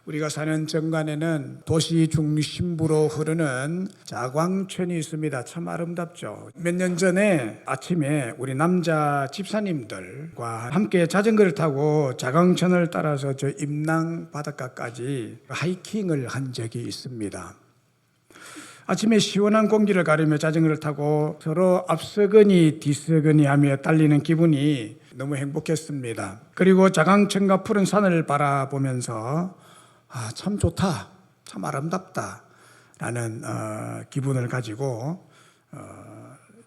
우리가 사는 정관에는 도시 중심부로 흐르는 자광천이 있습니다. 참 아름답죠. 몇 년 전에 아침에 우리 남자 집사님들과 함께 자전거를 타고 자광천을 따라서 저 임랑 바닷가까지 하이킹을 한 적이 있습니다. 아침에 시원한 공기를 가르며 자전거를 타고 서로 앞서거니 뒤서거니 하며 달리는 기분이 너무 행복했습니다. 그리고 자광천과 푸른 산을 바라보면서 참 좋다, 참 아름답다 라는 기분을 가지고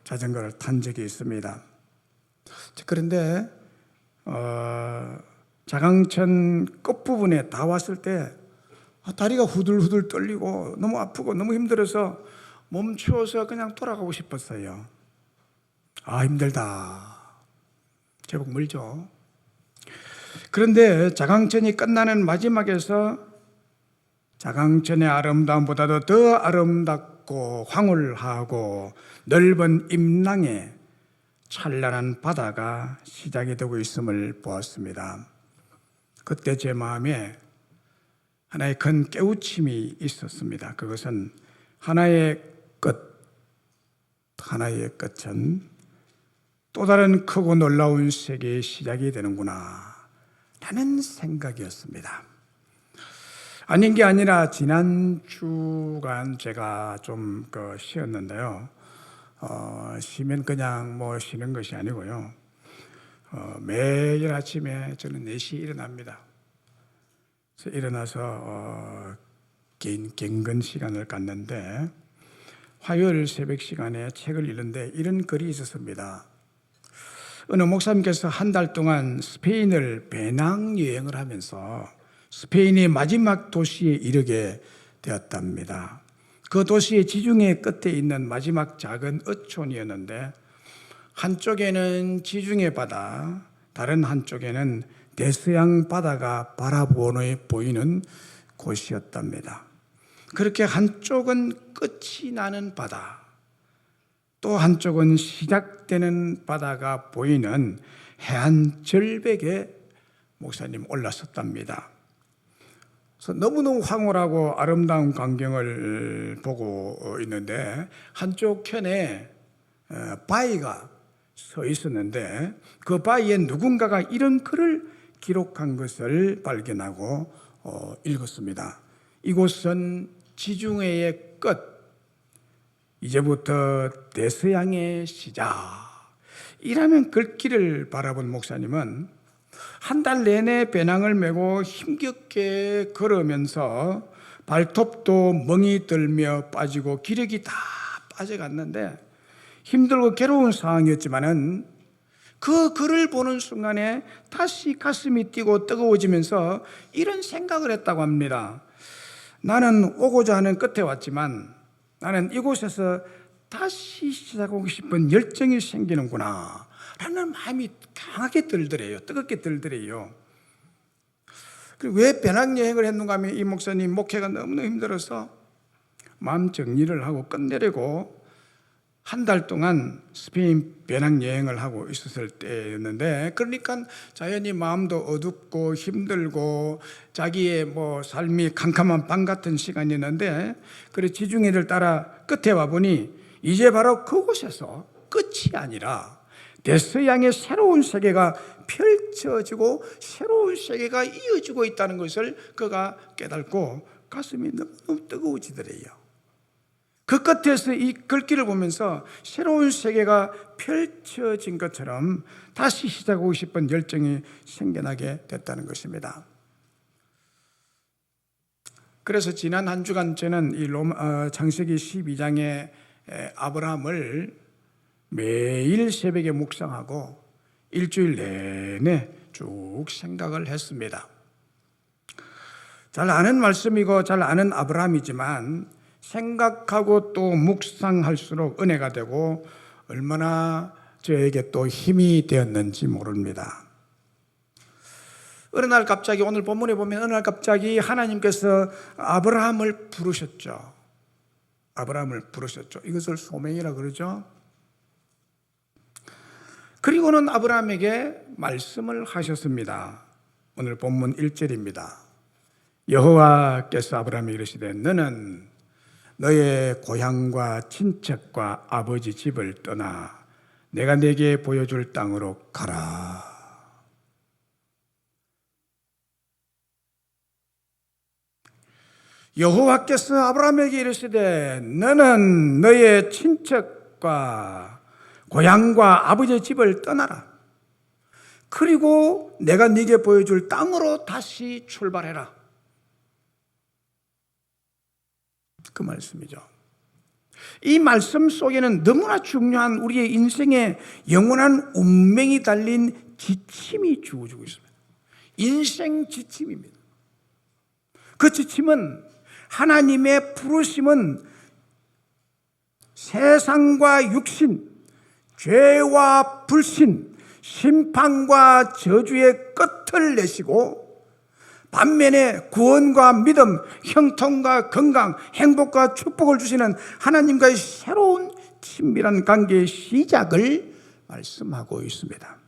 자전거를 탄 적이 있습니다. 그런데 자광천 끝부분에 다 왔을 때 다리가 후들후들 떨리고 너무 아프고 너무 힘들어서 멈추어서 그냥 돌아가고 싶었어요. 힘들다. 제법 멀죠. 그런데 자광천이 끝나는 마지막에서 자광천의 아름다움보다도 더 아름답고 황홀하고 넓은 임랑의 찬란한 바다가 시작이 되고 있음을 보았습니다. 그때 제 마음에 하나의 큰 깨우침이 있었습니다. 그것은 하나의 끝은 또 다른 크고 놀라운 세계의 시작이 되는구나 라는 생각이었습니다. 아닌 게 아니라 지난 주간 제가 좀 쉬었는데요. 쉬면 그냥 쉬는 것이 아니고요. 매일 아침에 저는 4시에 일어납니다. 그래서 일어나서 개인 갱근 시간을 갖는데 화요일 새벽 시간에 책을 읽는데 이런 글이 있었습니다. 어느 목사님께서 한 달 동안 스페인을 배낭여행을 하면서 스페인의 마지막 도시에 이르게 되었답니다. 그 도시의 지중해 끝에 있는 마지막 작은 어촌이었는데 한쪽에는 지중해 바다, 다른 한쪽에는 대서양 바다가 보이는 곳이었답니다. 그렇게 한쪽은 끝이 나는 바다, 또 한쪽은 시작되는 바다가 보이는 해안 절벽에 목사님 올라섰답니다. 그래서 너무너무 황홀하고 아름다운 광경을 보고 있는데 한쪽 편에 바위가 서 있었는데 그 바위에 누군가가 이런 글을 기록한 것을 발견하고 읽었습니다. 이곳은 지중해의 끝, 이제부터 대서양의 시작이라는 글귀를 바라본 목사님은 한 달 내내 배낭을 메고 힘겹게 걸으면서 발톱도 멍이 들며 빠지고 기력이 다 빠져갔는데 힘들고 괴로운 상황이었지만은 그 글을 보는 순간에 다시 가슴이 뛰고 뜨거워지면서 이런 생각을 했다고 합니다. 나는 오고자 하는 끝에 왔지만 나는 이곳에서 다시 시작하고 싶은 열정이 생기는구나 라는 마음이 강하게 들더래요. 뜨겁게 들더래요. 왜 배낭여행을 했는가 하면 이 목사님 목회가 너무너무 힘들어서 마음 정리를 하고 끝내려고 한 달 동안 스페인 배낭여행을 하고 있었을 때였는데, 그러니까 자연히 마음도 어둡고 힘들고 자기의 삶이 캄캄한 밤 같은 시간이었는데, 그래 지중해를 따라 끝에 와보니 이제 바로 그곳에서 끝이 아니라 대서양의 새로운 세계가 펼쳐지고 새로운 세계가 이어지고 있다는 것을 그가 깨닫고 가슴이 너무 뜨거워지더래요. 그 끝에서 이 글귀를 보면서 새로운 세계가 펼쳐진 것처럼 다시 시작하고 싶은 열정이 생겨나게 됐다는 것입니다. 그래서 지난 한 주간 저는 이 창세기 12장의 아브라함을 매일 새벽에 묵상하고 일주일 내내 쭉 생각을 했습니다. 잘 아는 말씀이고 잘 아는 아브라함이지만 생각하고 또 묵상할수록 은혜가 되고 얼마나 저에게 또 힘이 되었는지 모릅니다. 어느 날 갑자기, 오늘 본문에 보면 어느 날 갑자기 하나님께서 아브라함을 부르셨죠. 아브라함을 부르셨죠. 이것을 소명이라 그러죠. 그리고는 아브라함에게 말씀을 하셨습니다. 오늘 본문 1절입니다. 여호와께서 아브라함에게 이르시되 너는 너의 고향과 친척과 아버지 집을 떠나 내가 네게 보여줄 땅으로 가라. 여호와께서 아브라함에게 이르시되 너는 너의 친척과 고향과 아버지의 집을 떠나라. 그리고 내가 네게 보여줄 땅으로 다시 출발해라. 그 말씀이죠. 이 말씀 속에는 너무나 중요한 우리의 인생의 영원한 운명이 달린 지침이 주어지고 있습니다. 인생 지침입니다. 그 지침은 하나님의 부르심은 세상과 육신, 죄와 불신, 심판과 저주의 끝을 내시고 반면에 구원과 믿음, 형통과 건강, 행복과 축복을 주시는 하나님과의 새로운 친밀한 관계의 시작을 말씀하고 있습니다.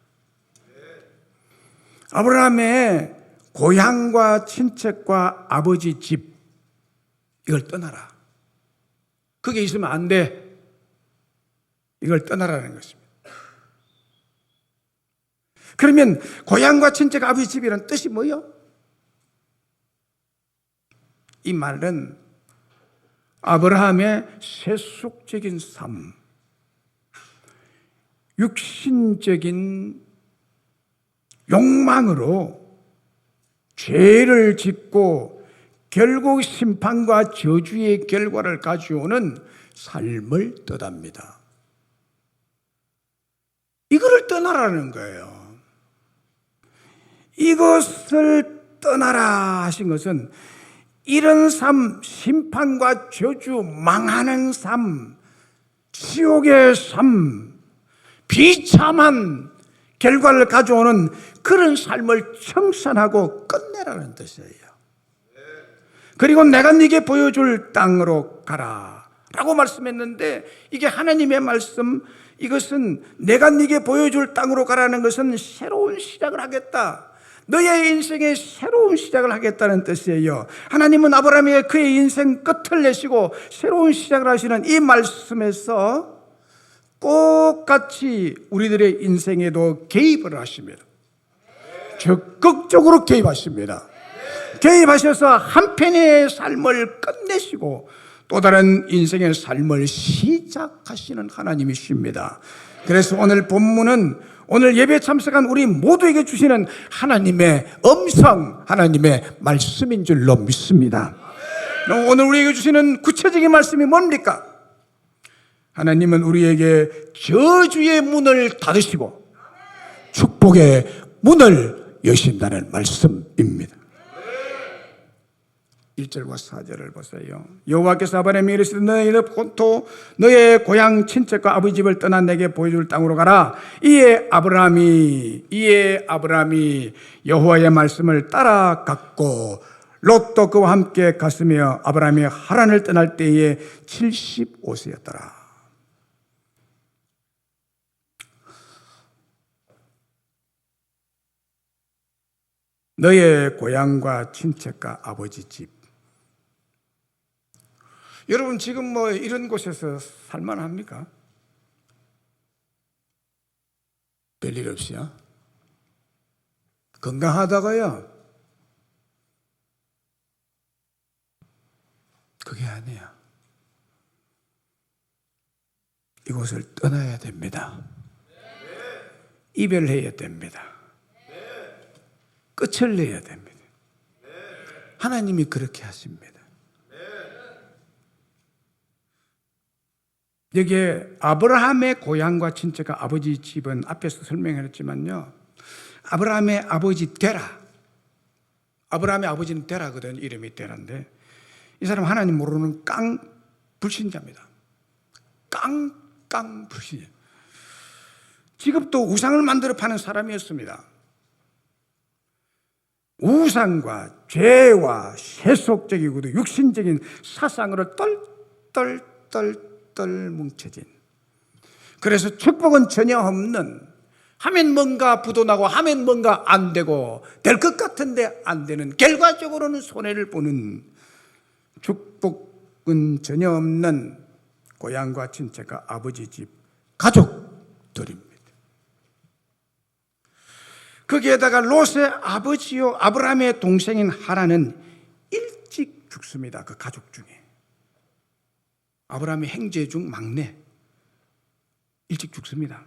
아브라함의 고향과 친척과 아버지 집, 이걸 떠나라. 그게 있으면 안 돼. 이걸 떠나라는 것입니다. 그러면 고향과 친척, 아버지 집이라는 뜻이 뭐예요? 이 말은 아브라함의 세속적인 삶, 육신적인 욕망으로 죄를 짓고 결국 심판과 저주의 결과를 가져오는 삶을 뜻합니다. 이거를 떠나라는 거예요. 이것을 떠나라 하신 것은 이런 삶, 심판과 저주, 망하는 삶, 지옥의 삶, 비참한 결과를 가져오는 그런 삶을 청산하고 끝내라는 뜻이에요. 그리고 내가 네게 보여줄 땅으로 가라 라고 말씀했는데, 이게 하나님의 말씀, 이것은 내가 네게 보여줄 땅으로 가라는 것은 새로운 시작을 하겠다, 너의 인생의 새로운 시작을 하겠다는 뜻이에요. 하나님은 아브라함에게 그의 인생 끝을 내시고 새로운 시작을 하시는 이 말씀에서 똑같이 우리들의 인생에도 개입을 하십니다. 적극적으로 개입하십니다. 개입하셔서 한편의 삶을 끝내시고 또 다른 인생의 삶을 시작하시는 하나님이십니다. 그래서 오늘 본문은 오늘 예배에 참석한 우리 모두에게 주시는 하나님의 음성, 하나님의 말씀인 줄로 믿습니다. 오늘 우리에게 주시는 구체적인 말씀이 뭡니까? 하나님은 우리에게 저주의 문을 닫으시고 축복의 문을 여신다는 말씀입니다. 1절과 4절을 보세요. 여호와께서 아브라함에게 이르시되 너희는 본토 너의 고향 친척과 아버지 집을 떠나 내게 보여줄 땅으로 가라. 이에 아브라함이 여호와의 말씀을 따라갔고 롯도 그와 함께 갔으며 아브라함이 하란을 떠날 때에 75세였더라. 너의 고향과 친척과 아버지 집. 여러분 지금 뭐 이런 곳에서 살만합니까? 별일 없이요? 건강하다고요? 그게 아니에요. 이곳을 떠나야 됩니다. 이별해야 됩니다. 끝을 내야 됩니다. 하나님이 그렇게 하십니다. 여기에 아브라함의 고향과 친척과 아버지 집은 앞에서 설명했지만요, 아브라함의 아버지 데라, 아브라함의 아버지는 데라거든. 이름이 데라인데 이 사람 하나님 모르는 깡 불신자입니다. 깡 불신자. 지금도 우상을 만들어 파는 사람이었습니다. 우상과 죄와 세속적이고도 육신적인 사상으로 똘똘 뭉쳐진, 그래서 축복은 전혀 없는 하면 뭔가 부도나고 하면 뭔가 안 되고 될 것 같은데 안 되는, 결과적으로는 손해를 보는, 축복은 전혀 없는 고향과 친척과 아버지 집 가족들입니다. 거기에다가 롯의 아버지요 아브라함의 동생인 하란은 일찍 죽습니다. 그 가족 중에 아브라함의 형제 중 막내, 일찍 죽습니다.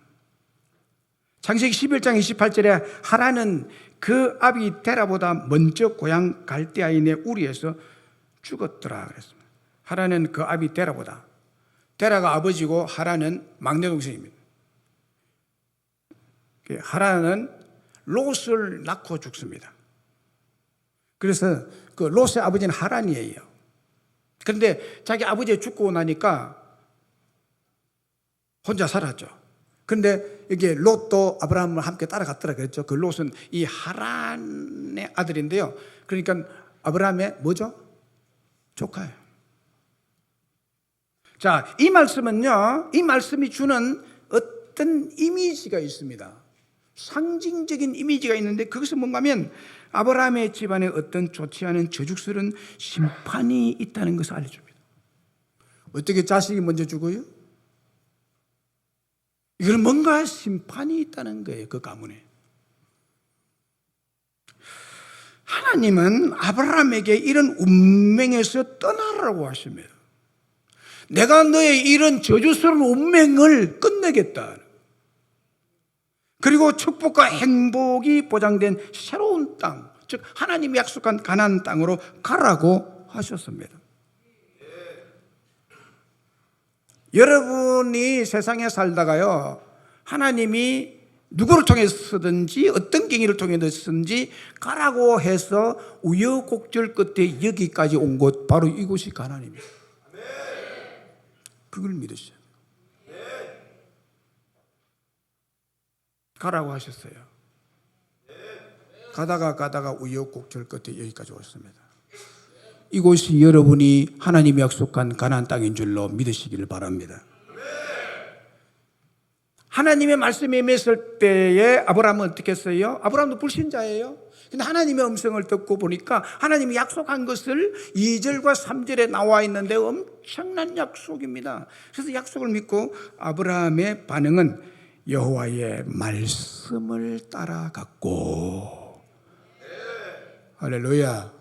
창세기 11장 28절에 하란은 그 아비 데라보다 먼저 고향 갈대아인의 우리에서 죽었더라 그랬습니다. 하란은 그 아비 데라보다, 데라가 아버지고 하란은 막내 동생입니다. 하란은 롯을 낳고 죽습니다. 그래서 그 롯의 아버지는 하란이에요. 그런데 자기 아버지가 죽고 나니까 혼자 살았죠. 그런데 이게 롯도 아브라함을 함께 따라갔더라 그랬죠. 그 롯은 이 하란의 아들인데요. 그러니까 아브라함의 뭐죠? 조카예요. 자, 이 말씀은요, 이 말씀이 주는 어떤 이미지가 있습니다. 상징적인 이미지가 있는데 그것은 뭔가 하면 아브라함의 집안에 어떤 좋지 않은 저주스러운 심판이 있다는 것을 알려줍니다. 어떻게 자식이 먼저 죽어요? 이건 뭔가 심판이 있다는 거예요. 그 가문에. 하나님은 아브라함에게 이런 운명에서 떠나라고 하십니다. 내가 너의 이런 저주스러운 운명을 끝내겠다. 그리고 축복과 행복이 보장된 새로운 땅, 즉 하나님이 약속한 가나안 땅으로 가라고 하셨습니다. 여러분이 세상에 살다가요, 하나님이 누구를 통해서든지 어떤 경위를 통해서든지 가라고 해서 우여곡절 끝에 여기까지 온 곳, 바로 이곳이 가나안입니다. 그걸 믿으셔요. 가라고 하셨어요. 가다가 우여곡절 끝에 여기까지 왔습니다. 이곳이 여러분이 하나님이 약속한 가나안 땅인 줄로 믿으시기를 바랍니다. 하나님의 말씀에 임했을 때에 아브라함은 어떻게 했어요? 아브라함도 불신자예요. 근데 하나님의 음성을 듣고 보니까 하나님이 약속한 것을 2절과 3절에 나와 있는데 엄청난 약속입니다. 그래서 약속을 믿고 아브라함의 반응은 여호와의 말씀을 따라갔고, 할렐루야,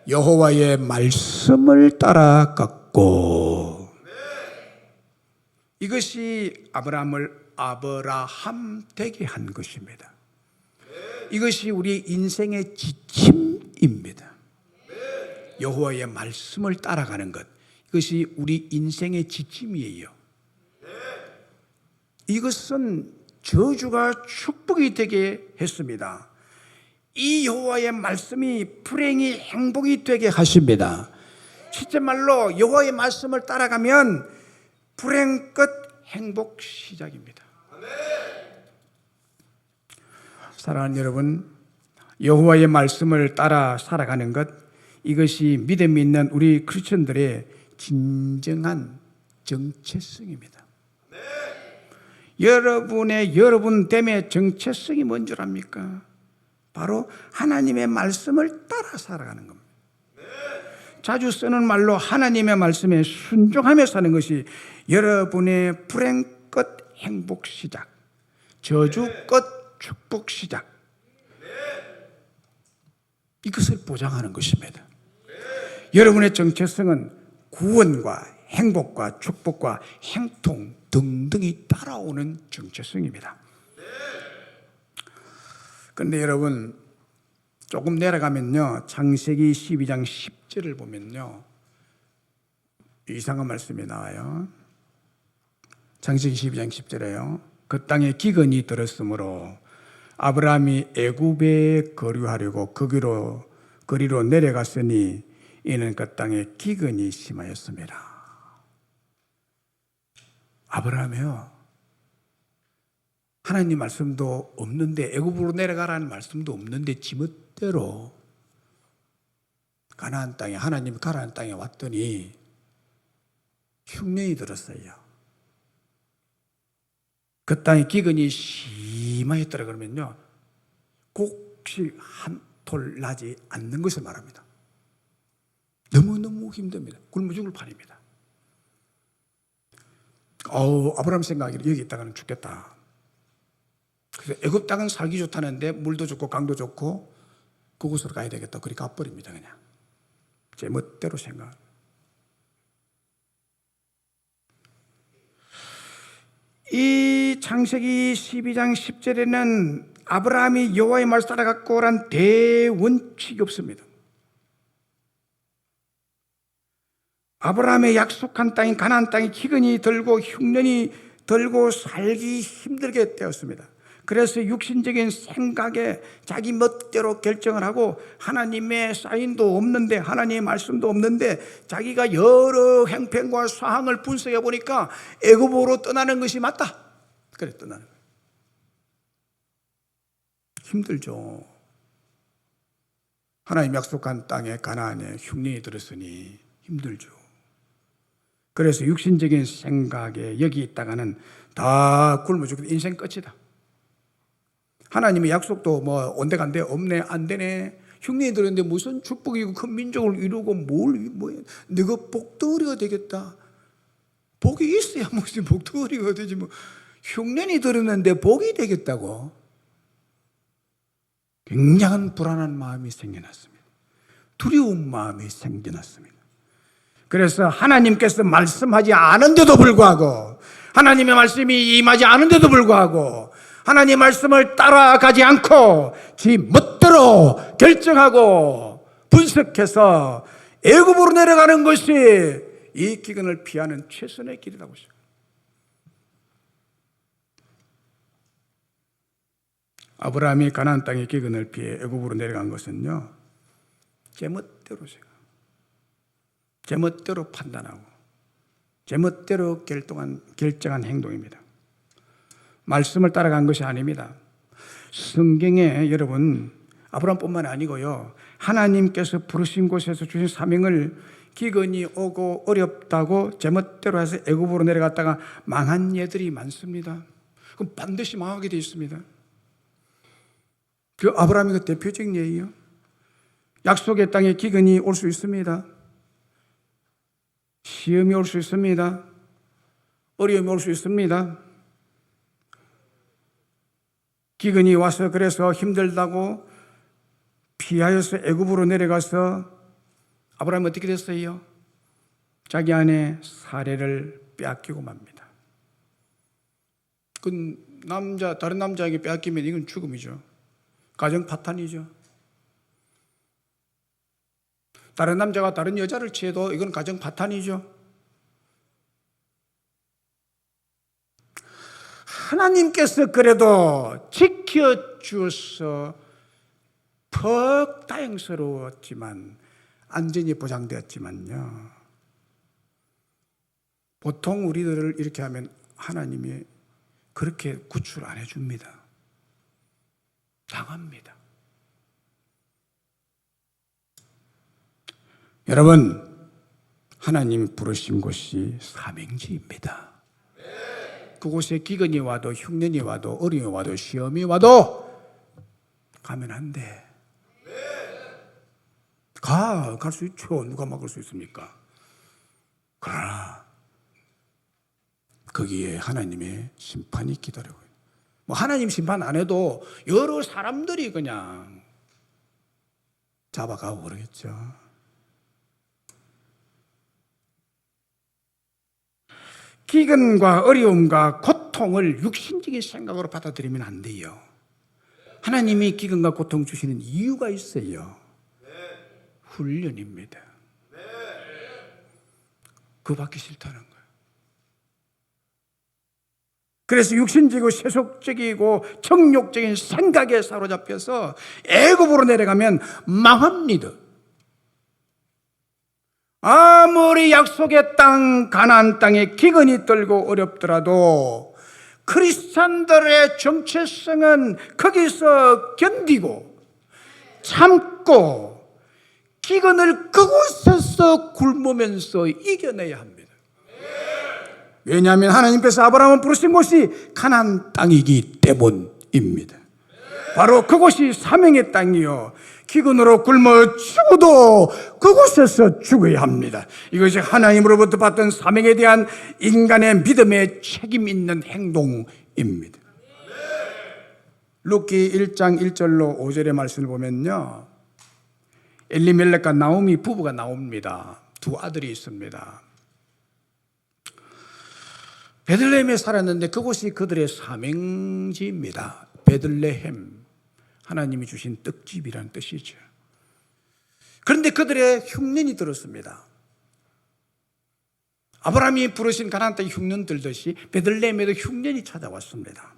여호와의 말씀을 따라갔고, 이것이 아브라함을 아브라함 되게 한 것입니다. 이것이 우리 인생의 지침입니다. 여호와의 말씀을 따라가는 것, 이것이 우리 인생의 지침이에요. 이것은 저주가 축복이 되게 했습니다. 이 여호와의 말씀이 불행이 행복이 되게 하십니다. 실제 말로 여호와의 말씀을 따라가면 불행 끝 행복 시작입니다. 사랑하는 여러분, 여호와의 말씀을 따라 살아가는 것, 이것이 믿음 있는 우리 크리스천들의 진정한 정체성입니다. 여러분됨의 정체성이 뭔 줄 압니까? 바로 하나님의 말씀을 따라 살아가는 겁니다. 자주 쓰는 말로 하나님의 말씀에 순종하며 사는 것이 여러분의 불행 끝 행복 시작, 저주 끝 축복 시작, 이것을 보장하는 것입니다. 여러분의 정체성은 구원과 행복과 축복과 행통 등등이 따라오는 정체성입니다. 그런데 여러분, 조금 내려가면요, 창세기 12장 10절을 보면요, 이상한 말씀이 나와요. 창세기 12장 10절에요. 그 땅에 기근이 들었으므로 아브라함이 애굽에 거류하려고 거리로 내려갔으니 이는 그 땅에 기근이 심하였습니다. 아브라함이요, 하나님 말씀도 없는데, 애굽으로 내려가라는 말씀도 없는데 지멋대로 가나안 땅에, 하나님 가나안 땅에 왔더니 흉년이 들었어요. 그 땅에 기근이 임하였더라 그러면요, 곡식 한 톨 나지 않는 것을 말합니다. 너무너무 힘듭니다. 굶어 죽을 판입니다. 아브라함 생각이 여기 있다가는 죽겠다. 그래서 애굽 땅은 살기 좋다는데 물도 좋고 강도 좋고 그곳으로 가야 되겠다. 그리 가버립니다. 그냥 제 멋대로 생각. 이 창세기 12장 10절에는 아브라함이 여호와의 말을 따라갔고 란 대원칙이 없습니다. 아브라함의 약속한 땅인 가나안 땅이 기근이 들고 흉년이 들고 살기 힘들게 되었습니다. 그래서 육신적인 생각에 자기 멋대로 결정을 하고 하나님의 사인도 없는데, 하나님의 말씀도 없는데 자기가 여러 행편과 사항을 분석해 보니까 애굽으로 떠나는 것이 맞다. 그래 떠나는 거예요. 힘들죠. 하나님 약속한 땅에 가나안에 흉년이 들었으니 힘들죠. 그래서 육신적인 생각에 여기 있다가는 다 굶어 죽고 인생 끝이다. 하나님의 약속도 뭐 온데간데 없네, 안 되네. 흉년이 들었는데 무슨 축복이고 큰 민족을 이루고 너가 복덩어리가 되겠다. 복이 있어야 무슨 복덩어리가 되지 뭐. 흉년이 들었는데 복이 되겠다고. 굉장한 불안한 마음이 생겨났습니다. 두려운 마음이 생겨났습니다. 그래서 하나님께서 말씀하지 않은데도 불구하고, 하나님의 말씀이 임하지 않은데도 불구하고 하나님의 말씀을 따라가지 않고 지 멋대로 결정하고 분석해서 애굽으로 내려가는 것이 이 기근을 피하는 최선의 길이라고 생각합니다. 아브라함이 가나안 땅의 기근을 피해 애굽으로 내려간 것은요, 제 멋대로 생각합니다. 제 멋대로 판단하고 제 멋대로 결정한 행동입니다. 말씀을 따라간 것이 아닙니다. 성경에 여러분, 아브라함뿐만 아니고요, 하나님께서 부르신 곳에서 주신 사명을 기근이 오고 어렵다고 제 멋대로 해서 애굽으로 내려갔다가 망한 예들이 많습니다. 그럼 반드시 망하게 되어 있습니다. 그 아브라함이 그 대표적인 예예요. 약속의 땅에 기근이 올 수 있습니다. 시험이 올 수 있습니다. 어려움이 올 수 있습니다. 기근이 와서 그래서 힘들다고 피하여서 애굽으로 내려가서 아브라함이 어떻게 됐어요? 자기 아내 사례를 빼앗기고 맙니다. 그 다른 남자에게 빼앗기면 이건 죽음이죠. 가정 파탄이죠. 다른 남자가 다른 여자를 취해도 이건 가정 파탄이죠. 하나님께서 그래도 지켜주어서 퍽 다행스러웠지만, 안전이 보장되었지만요, 보통 우리들을 이렇게 하면 하나님이 그렇게 구출 안 해줍니다. 당합니다. 여러분, 하나님이 부르신 곳이 사명지입니다. 그곳에 기근이 와도 흉년이 와도 어려움이 와도 시험이 와도 가면 안 돼. 갈 수 있죠. 누가 막을 수 있습니까? 그러나 거기에 하나님의 심판이 기다리고, 뭐 하나님 심판 안 해도 여러 사람들이 그냥 잡아가고 그러겠죠. 기근과 어려움과 고통을 육신적인 생각으로 받아들이면 안 돼요. 하나님이 기근과 고통 주시는 이유가 있어요. 훈련입니다. 그거 받기 싫다는 거예요. 그래서 육신적이고 세속적이고 정욕적인 생각에 사로잡혀서 애굽으로 내려가면 망합니다. 아무리 약속의 땅 가나안 땅에 기근이 들고 어렵더라도 크리스찬들의 정체성은 거기서 견디고 참고 기근을 그곳에서 굶으면서 이겨내야 합니다. 왜냐하면 하나님께서 아브라함을 부르신 곳이 가나안 땅이기 입니다. 바로 그곳이 사명의 땅이요, 기근으로 굶어 죽어도 그곳에서 죽어야 합니다. 이것이 하나님으로부터 받던 사명에 대한 인간의 믿음의 책임 있는 행동입니다. 룻기 1장 1절로 5절의 말씀을 보면요, 엘리멜렉과 나오미 부부가 나옵니다. 두 아들이 있습니다. 베들레헴에 살았는데 그곳이 그들의 사명지입니다. 베들레헴, 하나님이 주신 떡집이라는 뜻이죠. 그런데 그들의 흉년이 들었습니다. 아브라함이 부르신 가나안 땅에 흉년 들듯이 베들레헴에도 흉년이 찾아왔습니다.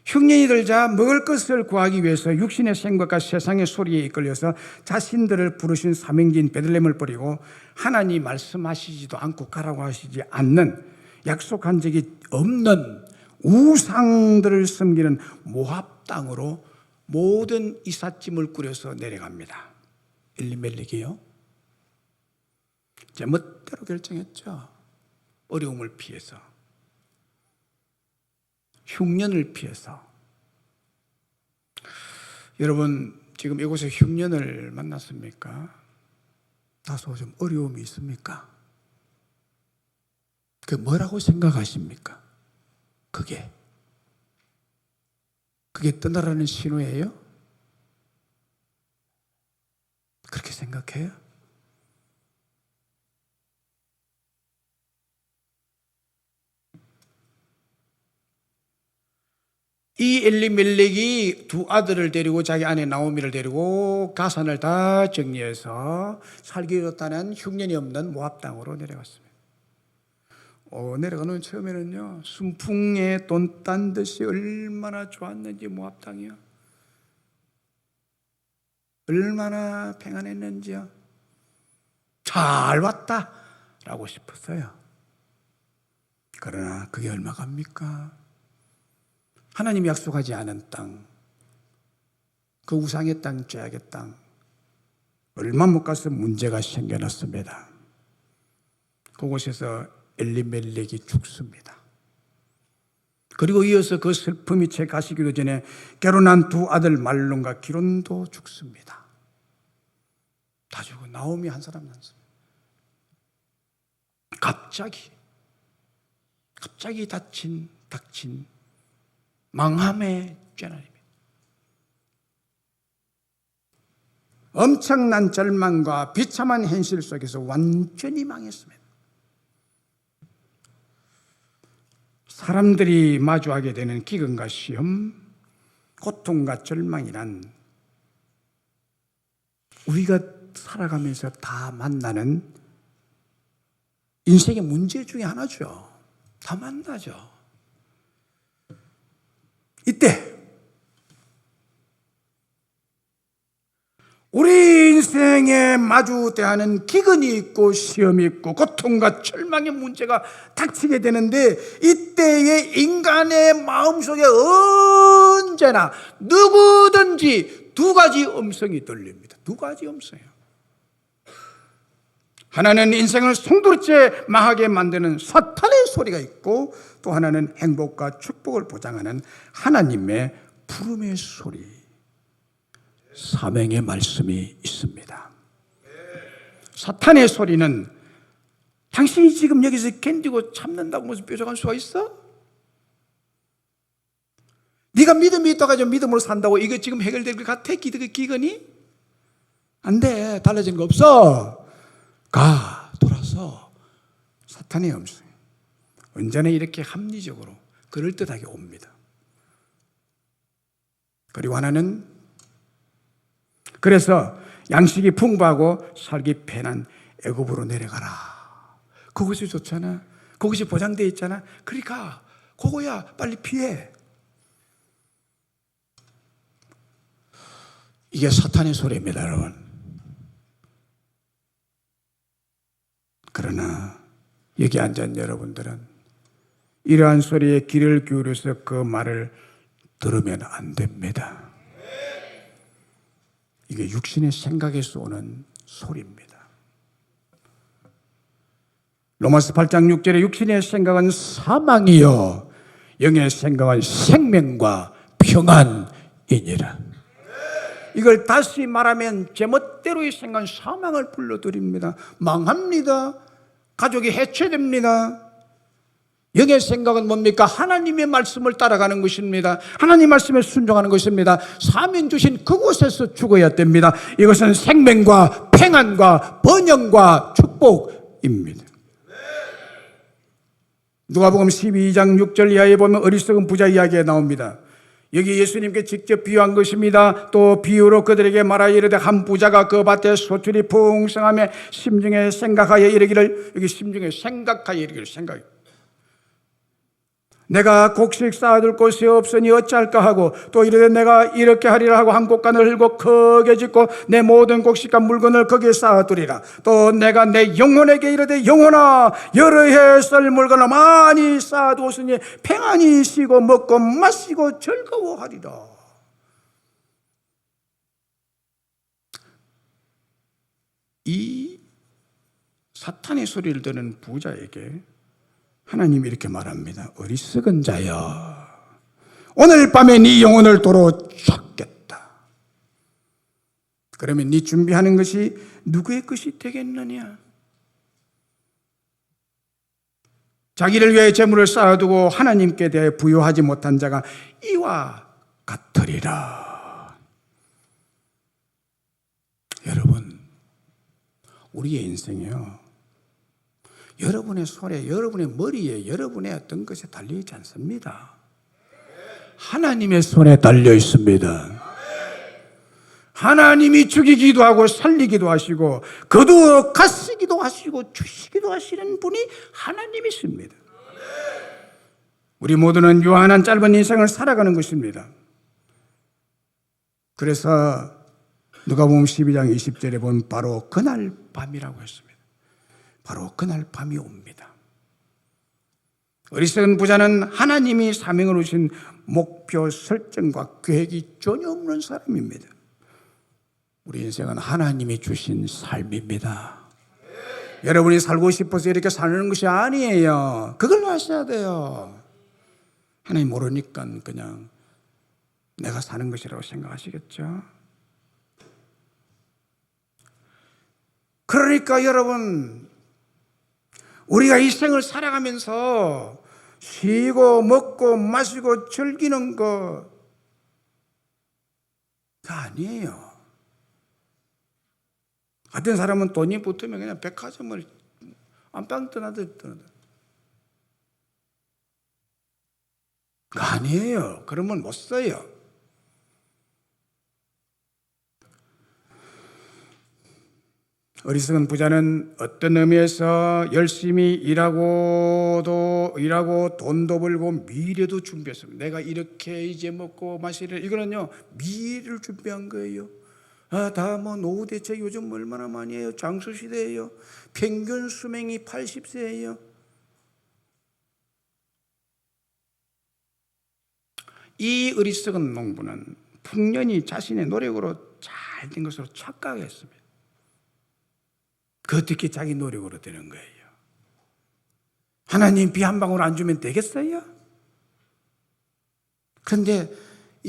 흉년이 들자 먹을 것을 구하기 위해서 육신의 생각과 세상의 소리에 이끌려서 자신들을 부르신 사명지인 베들레헴을 버리고 하나님 말씀하시지도 않고 가라고 하시지 않는, 약속한 적이 없는 우상들을 섬기는 모압 땅으로 모든 이삿짐을 꾸려서 내려갑니다. 엘리멜렉이요, 제 멋대로 결정했죠. 어려움을 피해서, 흉년을 피해서. 여러분, 지금 이곳에 흉년을 만났습니까? 다소 좀 어려움이 있습니까? 그 뭐라고 생각하십니까? 그게 떠나라는 신호예요? 그렇게 생각해요? 이 엘리멜렉이 두 아들을 데리고 자기 아내 나오미를 데리고 가산을 다 정리해서 살기 좋다는 흉년이 없는 모압 땅으로 내려갔습니다. 내려가는 처음에는요, 순풍에 돈 딴 듯이 얼마나 좋았는지, 모압 땅이요, 얼마나 평안했는지요. 잘 왔다 라고 싶었어요. 그러나 그게 얼마 갑니까? 하나님이 약속하지 않은 땅, 그 우상의 땅, 죄악의 땅, 얼마 못 가서 문제가 생겨났습니다. 그곳에서 엘리멜렉이 죽습니다. 그리고 이어서 그 슬픔이 채 가시기도 전에 결혼한 두 아들 말론과 기론도 죽습니다. 다 죽고 나오미 한 사람 남습니다. 갑자기 닥친 망함의 쬐나입니다. 엄청난 절망과 비참한 현실 속에서 완전히 망했습니다. 사람들이 마주하게 되는 기근과 시험, 고통과 절망이란 우리가 살아가면서 다 만나는 인생의 문제 중에 하나죠. 다 만나죠. 이때 우리 인생에 마주대하는 기근이 있고 시험이 있고 고통과 절망의 문제가 닥치게 되는데, 이때의 인간의 마음속에 언제나 누구든지 두 가지 음성이 들립니다. 두 가지 음성이에요. 하나는 인생을 송두리째 망하게 만드는 사탄의 소리가 있고, 또 하나는 행복과 축복을 보장하는 하나님의 부름의 소리, 사명의 말씀이 있습니다. 사탄의 소리는 당신이 지금 여기서 견디고 참는다고 무슨 뾰족한 수가 있어? 네가 믿음이 있다고 해서 믿음으로 산다고 이거 지금 해결될 것 같아? 기근이? 안 돼. 달라지는 거 없어. 돌아서. 사탄의 음성 언제나 이렇게 합리적으로 그럴듯하게 옵니다. 그리고 하나는, 그래서 양식이 풍부하고 살기 편한 애굽으로 내려가라. 그것이 좋잖아. 그것이 보장되어 있잖아. 그러니까 그거야. 빨리 피해. 이게 사탄의 소리입니다, 여러분. 그러나 여기 앉은 여러분들은 이러한 소리에 귀를 기울여서 그 말을 들으면 안 됩니다. 이게 육신의 생각에서 오는 소리입니다. 로마서 8장 6절에 육신의 생각은 사망이요 영의 생각은 생명과 평안이니라. 이걸 다시 말하면 제멋대로의 생각은 사망을 불러들입니다. 망합니다. 가족이 해체됩니다. 영의 생각은 뭡니까? 하나님의 말씀을 따라가는 것입니다. 하나님 말씀에 순종하는 것입니다. 사명 주신 그곳에서 죽어야 됩니다. 이것은 생명과 평안과 번영과 축복입니다. 누가복음 12장 6절 이하에 보면 어리석은 부자 이야기가 나옵니다. 여기 예수님께 직접 비유한 것입니다. 또 비유로 그들에게 말하여 이르되 한 부자가 그 밭에 소출이 풍성하며 심중에 생각하여 이르기를, 여기 심중에 생각하여 이르기를, 생각, 내가 곡식 쌓아둘 곳이 없으니 어찌할까 하고, 또 이르되 내가 이렇게 하리라 하고 한 곳간을 흘고 크게 짓고 내 모든 곡식과 물건을 거기에 쌓아두리라. 또 내가 내 영혼에게 이르되 영혼아 여러 해 쓸 물건을 많이 쌓아두었으니 평안히 쉬고 먹고 마시고 즐거워하리라. 이 사탄의 소리를 듣는 부자에게 하나님이 이렇게 말합니다. 어리석은 자여, 오늘 밤에 네 영혼을 도로 찾겠다. 그러면 네 준비하는 것이 누구의 것이 되겠느냐? 자기를 위해 재물을 쌓아두고 하나님께 대해 부여하지 못한 자가 이와 같으리라. 여러분, 우리의 인생이요, 여러분의 손에, 여러분의 머리에, 여러분의 어떤 것에 달려있지 않습니다. 하나님의 손에 달려 있습니다. 하나님이 죽이기도 하고 살리기도 하시고 거두어가시기도 하시고 주시기도 하시는 분이 하나님이십니다. 우리 모두는 유한한 짧은 인생을 살아가는 것입니다. 그래서 누가복음 12장 20절에 보면 바로 그날 밤이라고 했습니다. 바로 그날 밤이 옵니다. 어리석은 부자는 하나님이 사명으로 주신 목표 설정과 계획이 전혀 없는 사람입니다. 우리 인생은 하나님이 주신 삶입니다. 여러분이 살고 싶어서 이렇게 사는 것이 아니에요. 그걸 아셔야 돼요. 하나님 모르니까 그냥 내가 사는 것이라고 생각하시겠죠? 그러니까 여러분, 우리가 이 생을 살아가면서 쉬고 먹고 마시고 즐기는 거가 아니에요. 어떤 사람은 돈이 붙으면 그냥 백화점을 안방 떠나듯 아니에요. 그러면 못 써요. 어리석은 부자는 어떤 의미에서 열심히 일하고 돈도 벌고 미래도 준비했습니다. 내가 이렇게 이제 먹고 마시려, 이거는요 미래를 준비한 거예요. 다 뭐 노후 대책 요즘 얼마나 많이 해요. 장수 시대예요. 평균 수명이 80세예요. 이 어리석은 농부는 풍년이 자신의 노력으로 잘 된 것으로 착각했습니다. 그 어떻게 자기 노력으로 되는 거예요? 하나님 비 한 방울 안 주면 되겠어요? 그런데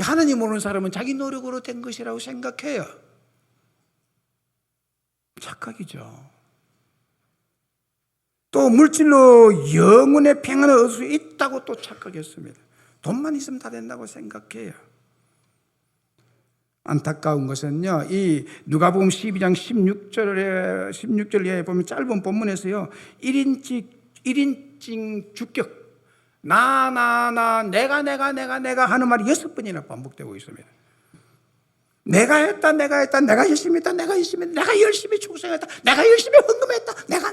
하나님 모르는 사람은 자기 노력으로 된 것이라고 생각해요. 착각이죠. 또 물질로 영혼의 평안을 얻을 수 있다고 또 착각했습니다. 돈만 있으면 다 된다고 생각해요. 안타까운 것은요, 이 누가복음 12장 16절에 보면 짧은 본문에서요, 1인칭 주격, 나, 내가 하는 말이 6번이나 반복되고 있습니다. 내가 했다, 내가 열심히 했다, 내가 열심히 충성했다, 내가 열심히 헌금했다, 내가.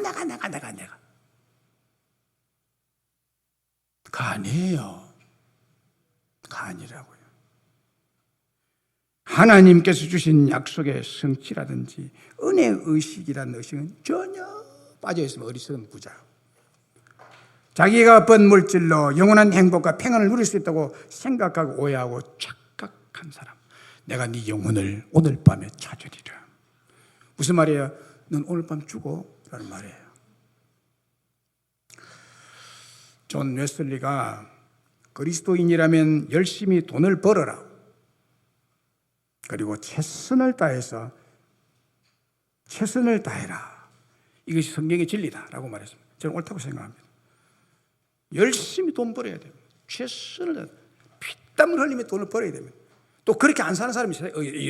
가 아니에요. 가 아니라고요. 하나님께서 주신 약속의 성취라든지 은혜 의식이라는 의식은 전혀 빠져있으면 어리석은 부자. 자기가 번 물질로 영원한 행복과 평안을 누릴 수 있다고 생각하고 오해하고 착각한 사람. 내가 네 영혼을 오늘 밤에 찾으리라. 무슨 말이에요? 넌 오늘 밤 죽어 라는 말이에요. 존 웨슬리가 그리스도인이라면 열심히 돈을 벌어라. 그리고 최선을 다해서 최선을 다해라. 이것이 성경의 진리다라고 말했습니다. 저는 옳다고 생각합니다. 열심히 돈 벌어야 됩니다. 최선을 다해 피땀을 흘리며 돈을 벌어야 됩니다. 또 그렇게 안 사는 사람이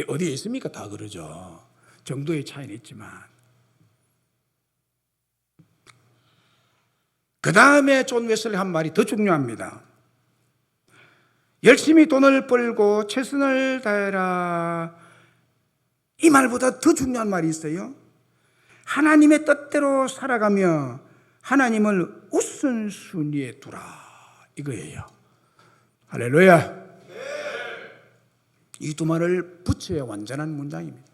어디에 있습니까? 다 그러죠. 정도의 차이는 있지만. 그 다음에 존 웨슬리 한 말이 더 중요합니다. 열심히 돈을 벌고 최선을 다해라. 이 말보다 더 중요한 말이 있어요. 하나님의 뜻대로 살아가며 하나님을 우선순위에 두라. 이거예요. 할렐루야. 이 두 말을 붙여야 완전한 문장입니다.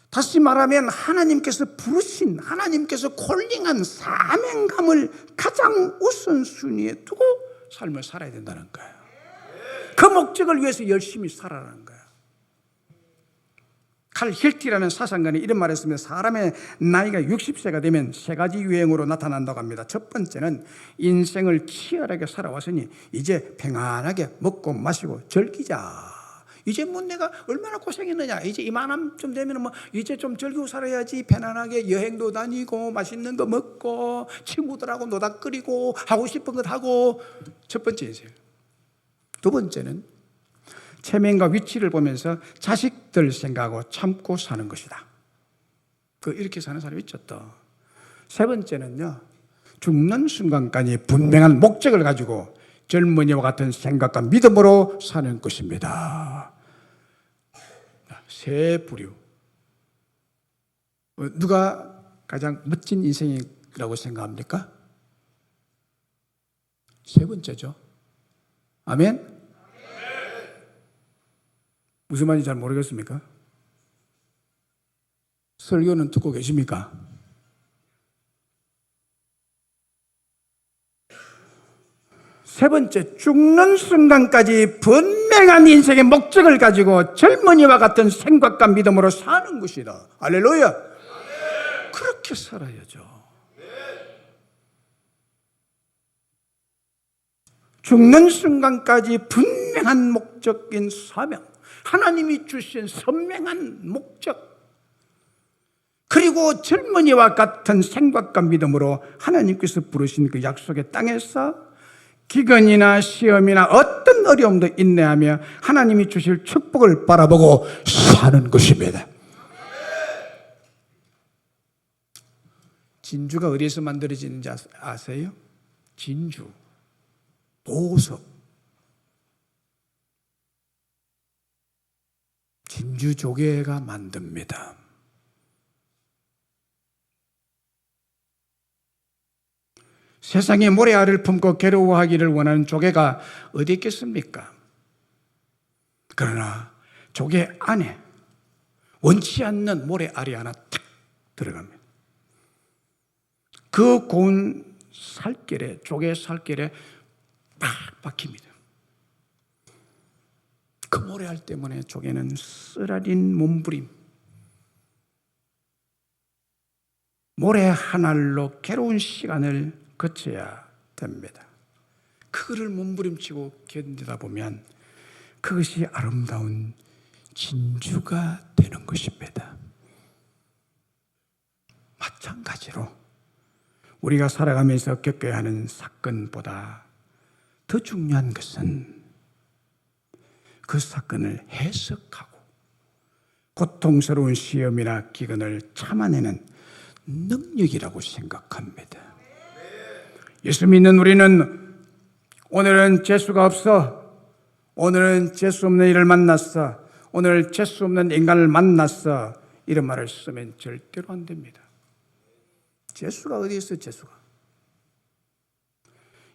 다시 말하면 하나님께서 부르신, 하나님께서 콜링한 사명감을 가장 우선순위에 두고 삶을 살아야 된다는 거예요. 그 목적을 위해서 열심히 살아라는 거예요. 칼 힐티라는 사상가는 이런 말을 했습니다. 사람의 나이가 60세가 되면 세 가지 유행으로 나타난다고 합니다. 첫 번째는 인생을 치열하게 살아왔으니 이제 평안하게 먹고 마시고 즐기자. 이제 뭐 내가 얼마나 고생했느냐. 이제 이만함쯤 되면 뭐 이제 좀 즐기고 살아야지. 편안하게 여행도 다니고 맛있는 거 먹고 친구들하고 노닥거리고 하고 싶은 것 하고. 첫 번째 인생. 두 번째는 체면과 위치를 보면서 자식들 생각하고 참고 사는 것이다. 이렇게 사는 사람이 있죠. 또 세 번째는요, 죽는 순간까지 분명한 목적을 가지고 젊은이와 같은 생각과 믿음으로 사는 것입니다. 세 부류. 누가 가장 멋진 인생이라고 생각합니까? 세 번째죠. 아멘? 무슨 말인지 잘 모르겠습니까? 설교는 듣고 계십니까? 세 번째, 죽는 순간까지 분명한 인생의 목적을 가지고 젊은이와 같은 생각과 믿음으로 사는 것이다. 할렐루야. 그렇게 살아야죠. 죽는 순간까지 분명한 목적인 사명, 하나님이 주신 선명한 목적, 그리고 젊은이와 같은 생각과 믿음으로 하나님께서 부르신 그 약속의 땅에서 기근이나 시험이나 어떤 어려움도 인내하며 하나님이 주실 축복을 바라보고 사는 것입니다. 진주가 어디에서 만들어지는지 아세요? 진주, 보석, 진주 조개가 만듭니다. 세상에 모래알을 품고 괴로워하기를 원하는 조개가 어디 있겠습니까? 그러나 조개 안에 원치 않는 모래알이 하나 탁 들어갑니다. 그 고운 살결에, 조개 살결에 팍 박힙니다. 그 모래알 때문에 조개는 쓰라린 몸부림, 모래 한 알로 괴로운 시간을 거쳐야 됩니다. 그거를 몸부림치고 견디다 보면 그것이 아름다운 진주가 되는 것입니다. 마찬가지로 우리가 살아가면서 겪어야 하는 사건보다 더 중요한 것은 그 사건을 해석하고 고통스러운 시험이나 기근을 참아내는 능력이라고 생각합니다. 예수 믿는 우리는 오늘은 재수가 없어, 오늘은 재수 없는 일을 만났어, 오늘 재수 없는 인간을 만났어, 이런 말을 쓰면 절대로 안 됩니다. 재수가 어디 있어요? 재수가.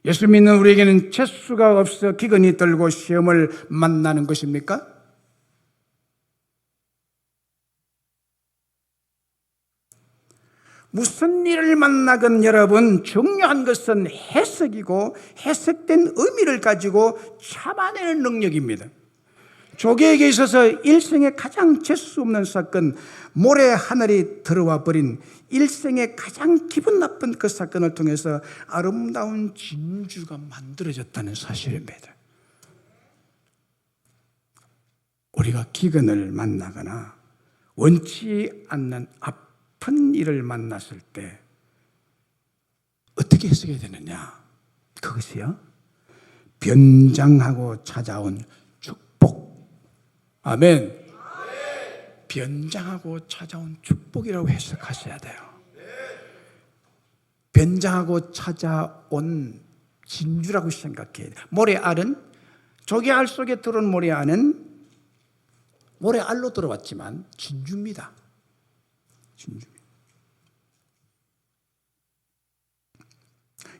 예수 믿는 우리에게는 재수가 없어 기근이 들고 시험을 만나는 것입니까? 무슨 일을 만나건 여러분, 중요한 것은 해석이고 해석된 의미를 가지고 참아내는 능력입니다. 조개에게 있어서 일생에 가장 재수 없는 사건, 모래 하늘이 들어와 버린 일생에 가장 기분 나쁜 그 사건을 통해서 아름다운 진주가 만들어졌다는 사실입니다. 우리가 기근을 만나거나 원치 않는 아픈 일을 만났을 때 어떻게 해석해야 되느냐? 그것이요, 변장하고 찾아온 축복. 아멘. 변장하고 찾아온 축복이라고 해석하셔야 돼요. 변장하고 찾아온 진주라고 생각해야 돼요. 모래알은, 조개알 속에 들어온 모래알은 모래알로 들어왔지만 진주입니다. 진주.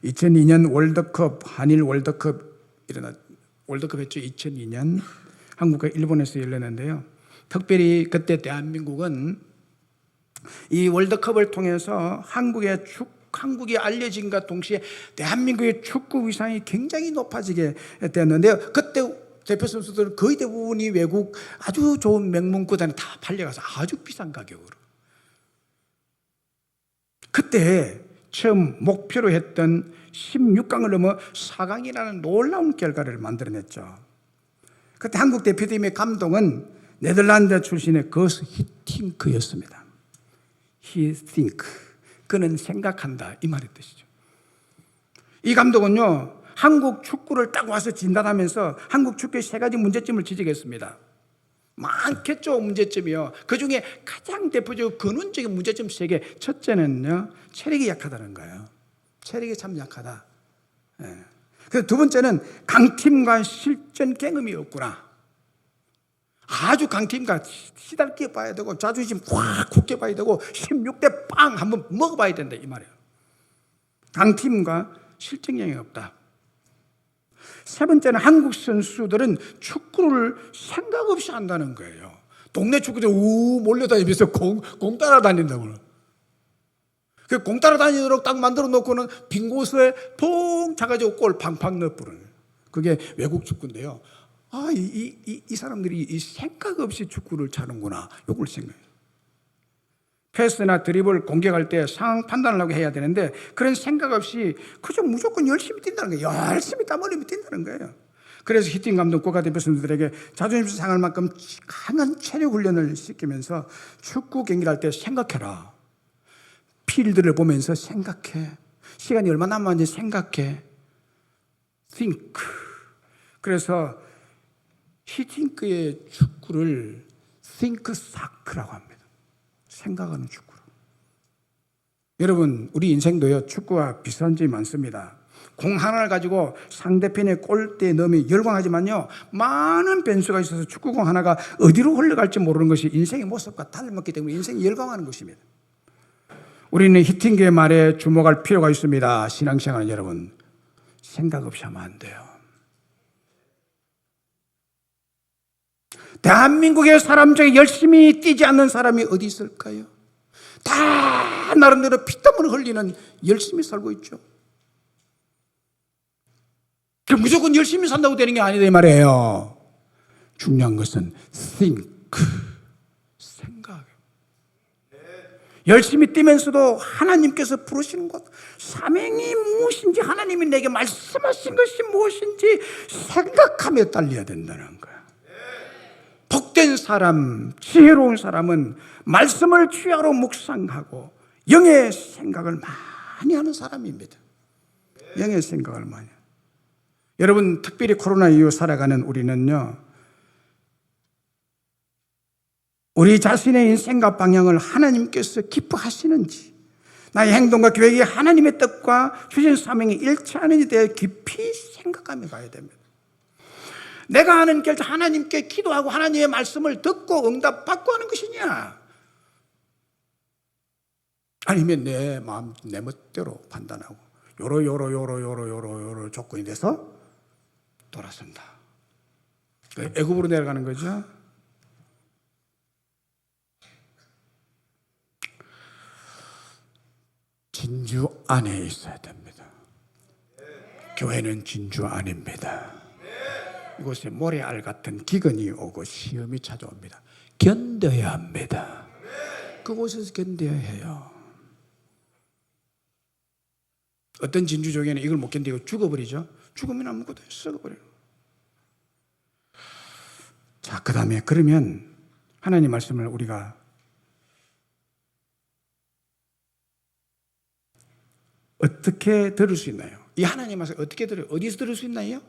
2002년 월드컵, 한일 월드컵 월드컵 했죠. 2002년 한국과 일본에서 열렸는데요. 특별히 그때 대한민국은 이 월드컵을 통해서 한국이 알려진과 동시에 대한민국의 축구 위상이 굉장히 높아지게 됐는데요. 그때 대표 선수들은 거의 대부분이 외국 아주 좋은 명문 구단에 다 팔려가서 아주 비싼 가격으로. 그때 처음 목표로 했던 16강을 넘어 4강이라는 놀라운 결과를 만들어냈죠. 그때 한국 대표팀의 감독은 네덜란드 출신의 거스 히팅크였습니다. He think. 그는 생각한다, 이 말의 뜻이죠. 이 감독은요, 한국 축구를 딱 와서 진단하면서 한국 축구의 세 가지 문제점을 지적했습니다. 많겠죠, 문제점이요. 그 중에 가장 대표적이고 근원적인 문제점 3개. 첫째는요, 체력이 약하다는 거예요. 체력이 참 약하다. 예. 그래서 두 번째는 강팀과 실전 경험이 없구나. 아주 강팀과 시달게 봐야 되고 자존심 확 굳게 봐야 되고 16대 빵 한번 먹어봐야 된다, 이 말이에요. 강팀과 실전 경험이 없다. 세 번째는 한국 선수들은 축구를 생각 없이 한다는 거예요. 동네 축구들 몰려다니면서 공 따라다닌다고. 그 공 따라다니도록 딱 만들어 놓고는 빈 곳에 퐁 차가지고 골 팡팡 넣어버려요. 그게 외국 축구인데요. 이 사람들이 이 생각 없이 축구를 차는구나, 요걸 생각해요. 패스나 드리블, 공격할 때 상황 판단을 하고 해야 되는데 그런 생각 없이 그저 무조건 열심히 뛴다는 거예요. 열심히 땀 흘리며 뛴다는 거예요. 그래서 히팅 감독 국가대표 선수들에게 자존심 상할 만큼 강한 체력 훈련을 시키면서 축구 경기를 할 때 생각해라. 필드를 보면서 생각해. 시간이 얼마 남았는지 생각해. think. 그래서 히팅크의 축구를 think soccer라고 합니다. 생각하는 축구로. 여러분, 우리 인생도요, 축구와 비슷한 점이 많습니다. 공 하나를 가지고 상대편의 골대에 넣으면 열광하지만요, 많은 변수가 있어서 축구공 하나가 어디로 흘러갈지 모르는 것이 인생의 모습과 닮았기 때문에 인생이 열광하는 것입니다. 우리는 히팅크의 말에 주목할 필요가 있습니다. 신앙생활은 여러분, 생각 없이 하면 안 돼요. 대한민국의 사람 중에 열심히 뛰지 않는 사람이 어디 있을까요? 다 나름대로 피땀을 흘리는, 열심히 살고 있죠. 무조건 열심히 산다고 되는 게 아니다, 이 말이에요. 중요한 것은 think, 생각. 열심히 뛰면서도 하나님께서 부르시는 것, 사명이 무엇인지, 하나님이 내게 말씀하신 것이 무엇인지 생각하며 달려야 된다는 거예요. 복된 사람, 지혜로운 사람은 말씀을 주야로 묵상하고 영의 생각을 많이 하는 사람입니다. 영의 생각을 많이. 여러분, 특별히 코로나 이후 살아가는 우리는요, 우리 자신의 인생과 방향을 하나님께서 기뻐하시는지, 나의 행동과 계획이 하나님의 뜻과 주신 사명이 일치하는지에 대해 깊이 생각하며 가야 됩니다. 내가 하는 결정, 하나님께 기도하고 하나님의 말씀을 듣고 응답받고 하는 것이냐, 아니면 내 마음, 내 멋대로 판단하고 요로 조건이 돼서 돌아선다. 애굽으로 내려가는 거죠. 진주 안에 있어야 됩니다. 교회는 진주 안입니다. 이곳에 모래알 같은 기근이 오고 시험이 찾아옵니다. 견뎌야 합니다. 그곳에서 견뎌야 해요. 어떤 진주종에는 이걸 못 견디고 죽어버리죠. 죽으면 아무것도 썩어버려요. 자, 그 다음에 그러면 하나님 말씀을 우리가 어떻게 들을 수 있나요? 이 하나님 말씀 어떻게 들어요? 어디서 들을 수 있나요?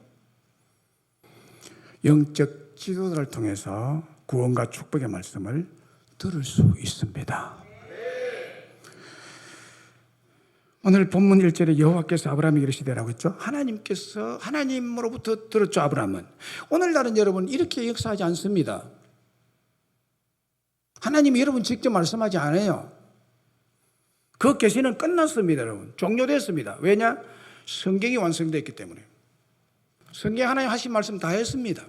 영적 지도자를 통해서 구원과 축복의 말씀을 들을 수 있습니다. 오늘 본문 1절에 여호와께서 아브라함에게 이르시되라고 했죠. 하나님께서 하나님으로부터 들었죠. 아브라함은. 오늘날은 여러분 이렇게 역사하지 않습니다. 하나님이 여러분 직접 말씀하지 않아요. 그 계시는 끝났습니다. 여러분 종료됐습니다. 왜냐? 성경이 완성됐기 때문에. 성경 하나님 하신 말씀 다 했습니다.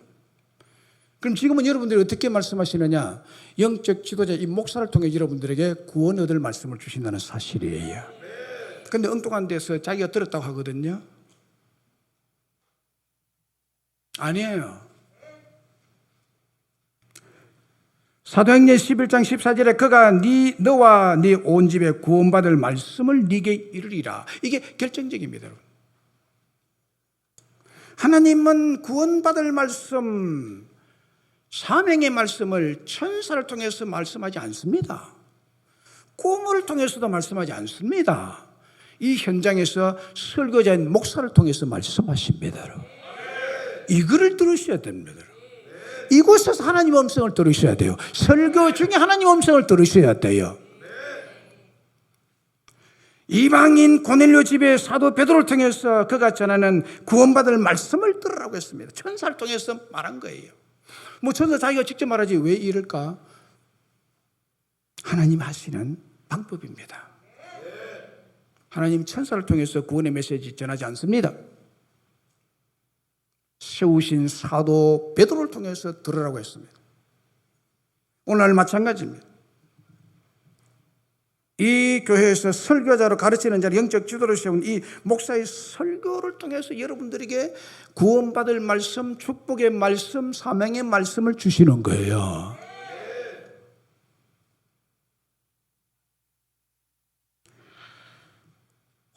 그럼 지금은 여러분들이 어떻게 말씀하시느냐? 영적 지도자 이 목사를 통해 여러분들에게 구원 얻을 말씀을 주신다는 사실이에요. 근데 엉뚱한 데서 자기가 들었다고 하거든요. 아니에요. 사도행전 11장 14절에 그가 너와 네 온 집에 구원받을 말씀을 네게 이르리라. 이게 결정적입니다. 여러분. 하나님은 구원받을 말씀, 사명의 말씀을 천사를 통해서 말씀하지 않습니다. 꿈을 통해서도 말씀하지 않습니다. 이 현장에서 설교자인 목사를 통해서 말씀하십니다. 여러분. 이거를 들으셔야 됩니다. 이곳에서 하나님의 음성을 들으셔야 돼요. 설교 중에 하나님의 음성을 들으셔야 돼요. 이방인 고넬료 집에 사도 베드로를 통해서 그가 전하는 구원받을 말씀을 들으라고 했습니다. 천사를 통해서 말한 거예요. 뭐 천사 자기가 직접 말하지 왜 이럴까? 하나님 하시는 방법입니다. 하나님 천사를 통해서 구원의 메시지 전하지 않습니다. 세우신 사도 베드로를 통해서 들으라고 했습니다. 오늘 마찬가지입니다. 이 교회에서 설교자로 가르치는 자를 영적 지도로 세운 이 목사의 설교를 통해서 여러분들에게 구원받을 말씀, 축복의 말씀, 사명의 말씀을 주시는 거예요.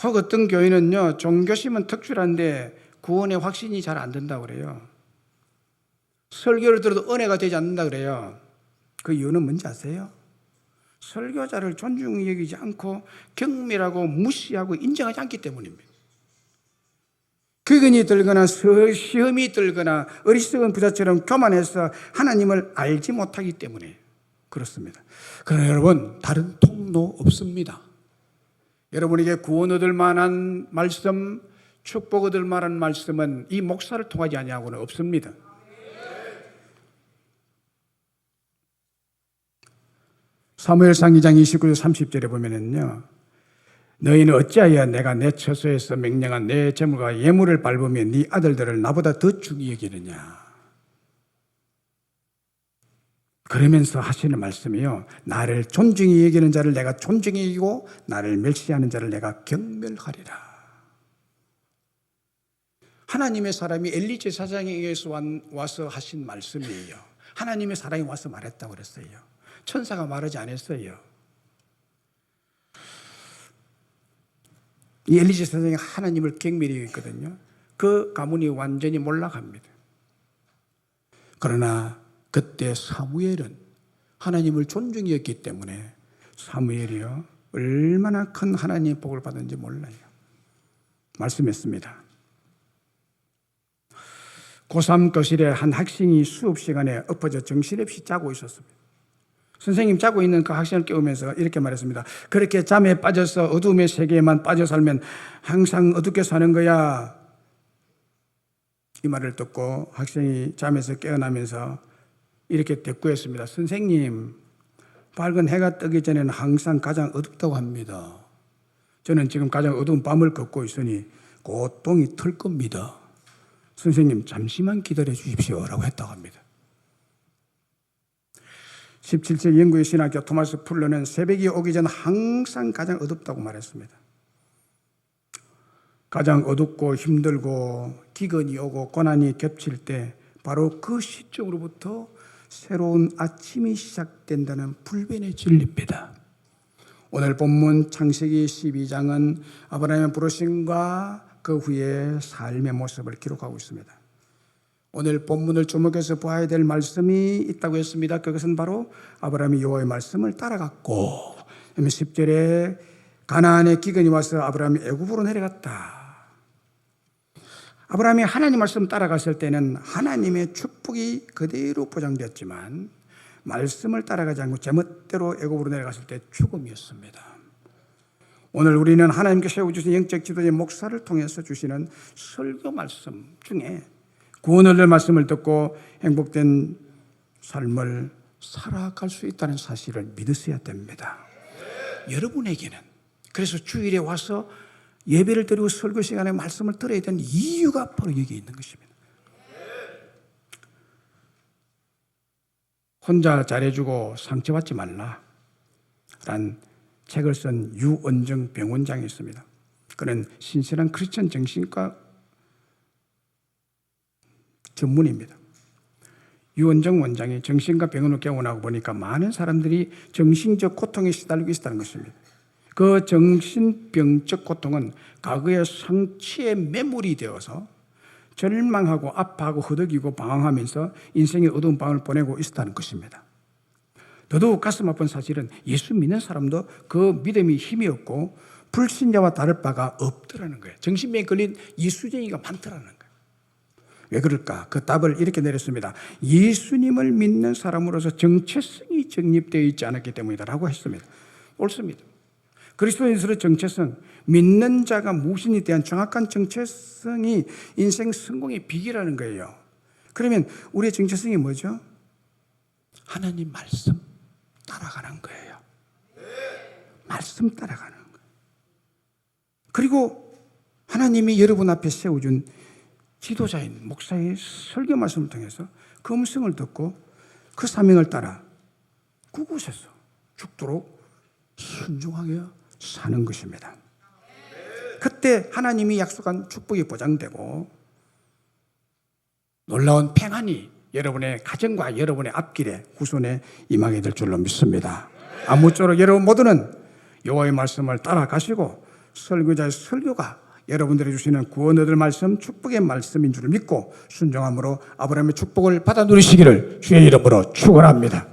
혹 어떤 교회는요, 종교심은 특출한데 구원의 확신이 잘 안 된다고 그래요. 설교를 들어도 은혜가 되지 않는다 그래요. 그 이유는 뭔지 아세요? 설교자를 존중히 여기지 않고 경멸하고 무시하고 인정하지 않기 때문입니다. 기근이 들거나 시험이 들거나 어리석은 부자처럼 교만해서 하나님을 알지 못하기 때문에 그렇습니다. 그러나 여러분, 다른 통로 없습니다. 여러분에게 구원 얻을 만한 말씀, 축복 얻을 만한 말씀은 이 목사를 통하지 아니하고는 없습니다. 사무엘상 2장 29절 30절에 보면은요, 너희는 어찌하여 내가 내 처소에서 명령한 내 재물과 예물을 밟으며 네 아들들을 나보다 더 중히 여기느냐. 그러면서 하시는 말씀이요, 나를 존중히 여기는 자를 내가 존중히 여기고 나를 멸시하는 자를 내가 경멸하리라. 하나님의 사람이 엘리제 사장에게서 와서 하신 말씀이에요. 하나님의 사람이 와서 말했다고 그랬어요. 천사가 말하지 않았어요. 이 엘리제 사장이 하나님을 경멸히 했거든요. 그 가문이 완전히 몰락합니다. 그러나 그때 사무엘은 하나님을 존중히 했기 때문에 사무엘이요, 얼마나 큰 하나님의 복을 받은지 몰라요. 말씀했습니다. 고3 교실에 한 학생이 수업 시간에 엎어져 정신없이 자고 있었습니다. 선생님 자고 있는 그 학생을 깨우면서 이렇게 말했습니다. 그렇게 잠에 빠져서 어둠의 세계에만 빠져 살면 항상 어둡게 사는 거야. 이 말을 듣고 학생이 잠에서 깨어나면서 이렇게 대꾸했습니다. 선생님, 밝은 해가 뜨기 전에는 항상 가장 어둡다고 합니다. 저는 지금 가장 어두운 밤을 걷고 있으니 곧 동이 틀 겁니다. 선생님, 잠시만 기다려 주십시오 라고 했다고 합니다. 17세기 영국의 신학자 토마스 풀러는 새벽이 오기 전 항상 가장 어둡다고 말했습니다. 가장 어둡고 힘들고 기근이 오고 고난이 겹칠 때 바로 그 시점으로부터 새로운 아침이 시작된다는 불변의 진리입니다. 오늘 본문 창세기 12장은 아브라함의 부르심과 그 후에 삶의 모습을 기록하고 있습니다. 오늘 본문을 주목해서 보아야 될 말씀이 있다고 했습니다. 그것은 바로 아브라함이 여호와의 말씀을 따라갔고 10절에 가나안의 기근이 와서 아브라함이 애굽으로 내려갔다. 아브라함이 하나님 말씀 따라갔을 때는 하나님의 축복이 그대로 보장되었지만 말씀을 따라가지 않고 제멋대로 애굽으로 내려갔을 때 죽음이었습니다. 오늘 우리는 하나님께 세워주신 영적 지도자 목사를 통해서 주시는 설교 말씀 중에 구원을 얻을 말씀을 듣고 행복된 삶을 살아갈 수 있다는 사실을 믿으셔야 됩니다. 여러분에게는 그래서 주일에 와서 예배를 드리고 설교 시간에 말씀을 들어야 되는 이유가 바로 여기 있는 것입니다. 혼자 잘해주고 상처받지 말라 라는 책을 쓴 유언정 병원장이 있습니다. 그는 신실한 크리스천 정신과 전문입니다. 유언정 원장이 정신과 병원을 개원하고 보니까 많은 사람들이 정신적 고통에 시달리고 있다는 것입니다. 그 정신병적 고통은 과거의 성취의 매몰이 되어서 절망하고 아파하고 허덕이고 방황하면서 인생의 어두운 밤을 보내고 있었다는 것입니다. 더더욱 가슴 아픈 사실은 예수 믿는 사람도 그 믿음이 힘이 없고 불신자와 다를 바가 없더라는 거예요. 정신병에 걸린 예수쟁이가 많더라는 거예요. 왜 그럴까? 그 답을 이렇게 내렸습니다. 예수님을 믿는 사람으로서 정체성이 정립되어 있지 않았기 때문이다라고 했습니다. 옳습니다. 그리스도인으로서의 정체성, 믿는 자가 무엇인에 대한 정확한 정체성이 인생 성공의 비결이라는 거예요. 그러면 우리의 정체성이 뭐죠? 하나님 말씀 따라가는 거예요. 말씀 따라가는 거예요. 그리고 하나님이 여러분 앞에 세워준 지도자인 목사의 설교 말씀을 통해서 그 음성을 듣고 그 사명을 따라 그곳에서 죽도록 순종하게 사는 것입니다. 그때 하나님이 약속한 축복이 보장되고 놀라운 평안이 여러분의 가정과 여러분의 앞길에 후손에 임하게 될 줄로 믿습니다. 아무쪼록 여러분 모두는 여호와의 말씀을 따라가시고 설교자의 설교가 여러분들이 주시는 구원 얻을 말씀, 축복의 말씀인 줄 믿고 순종함으로 아브라함의 축복을 받아 누리시기를 주의 이름으로 축원합니다.